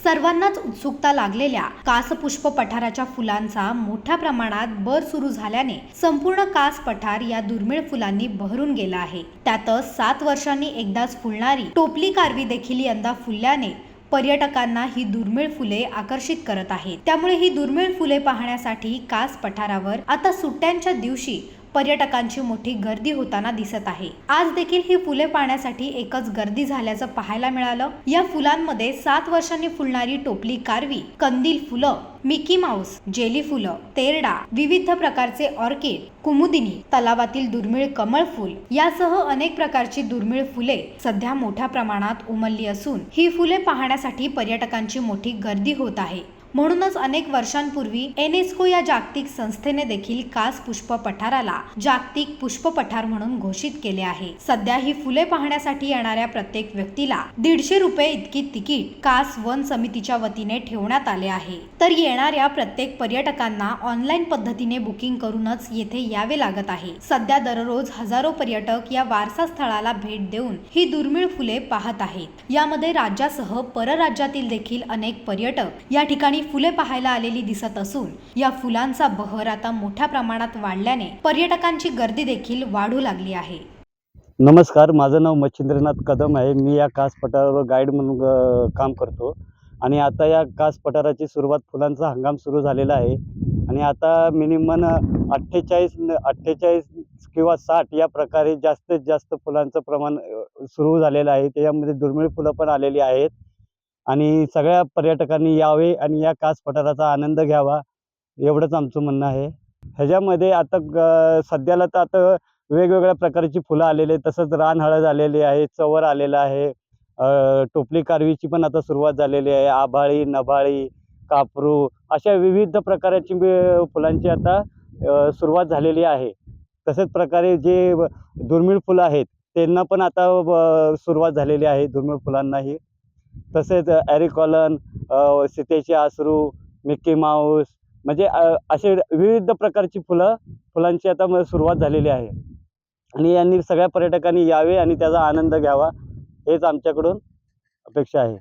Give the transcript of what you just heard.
सर्वांनाच उत्सुकता लागलेल्या कासपुष्प पठाराच्या फुलांचा मोठ्या प्रमाणात बर सुरू झाल्याने संपूर्ण कास पठार या दुर्मिळ फुलांनी बहरून गेला आहे। त्यातच 7 वर्षांनी एकदाच फुलणारी टोपली कारवी देखील यंदा फुलल्याने पर्यटकांना ही दुर्मिळ फुले आकर्षित करत आहेत। त्यामुळे ही दुर्मिळ फुले पाहण्यासाठी कास पठारावर आता सुट्ट्यांच्या दिवशी पर्यटकांची मोठी गर्दी होताना दिसत आहे। आज देखील ही फुले पाहण्यासाठी एकच गर्दी झाल्याचं पाहायला मिळालं। या फुलांमध्ये 7 वर्षांनी फुलणारी टोपली कारवी, कंदील फुलं, मिकी माऊस, जेली फुलं, तेरडा, विविध प्रकारचे ऑर्किड, कुमुदिनी, तलावातील दुर्मिळ कमळ फुल यासह अनेक प्रकारची दुर्मिळ फुले सध्या मोठ्या प्रमाणात उमलली असून ही फुले पाहण्यासाठी पर्यटकांची मोठी गर्दी होत आहे। म्हणूनच अनेक वर्षांपूर्वी युनेस्को या जागतिक संस्थेने देखील कास पुष्प पठाराला जागतिक पुष्प पठार म्हणून घोषित केले आहे। सध्या ही फुले पाहण्यासाठी येणाऱ्या प्रत्येक व्यक्तीला 150 रुपये इतकी तिकीट कास वन समितीच्या वतीने ठेवण्यात आले आहे। तर येणाऱ्या प्रत्येक पर्यटकांना ऑनलाईन पद्धतीने बुकिंग करूनच येथे यावे लागत आहे। सध्या दररोज हजारो पर्यटक या वारसा स्थळाला भेट देऊन ही दुर्मिळ फुले पाहत आहेत। यामध्ये राज्यासह परराज्यातील देखील अनेक पर्यटक या ठिकाणी फुले पाहायला आलेली दिसत असून या फुलांचा बहर आता मोठ्या प्रमाणात वाढल्याने पर्यटकांची गर्दी देखील वाढू लागली आहे। नमस्कार, माझं नाव मच्छिंद्रनाथ कदम आहे। मी या कास पठारावर गाईड म्हणून काम करतो आणि आता या कास पठाराची सुरुवात फुलांचा हंगाम सुरू झालेला आहे आणि आता मिनिमम 48 किंवा 60 या प्रकारे जास्तीत जास्त फुलांचं प्रमाण सुरू झालेलं आहे। त्यामध्ये दुर्मिळ फुलं पण आलेली आहेत आणि सगळ्या पर्यटकांनी यावे आणि या कास पठाराचा आनंद घ्यावा, एवढंच आमचं म्हणणं आहे। ह्याच्यामध्ये आता सध्याला तर आता वेगवेगळ्या प्रकारची फुलं आलेली आहेत, तसंच रानहळद आलेली आहे, चवर आलेलं आहे, टोपली कारवीची पण आता सुरुवात झालेली आहे, आभाळी, नभाळी, कापरू अशा विविध प्रकारची फुलांची आता सुरुवात झालेली आहे। तसेच प्रकारे जे दुर्मिळ फुलं आहेत त्यांना पण आता सुरुवात झालेली आहे, दुर्मिळ फुलांनाही। तसेच ॲरिकॉलन, सीतेचे आसरू, मिकी माऊस म्हणजे असे विविध प्रकारची फुलांची आता सुरुवात झालेली आहे आणि यांनी सगळ्या पर्यटकांनी यावे आणि त्याचा आनंद घ्यावा हेच आमच्याकडून अपेक्षा आहे।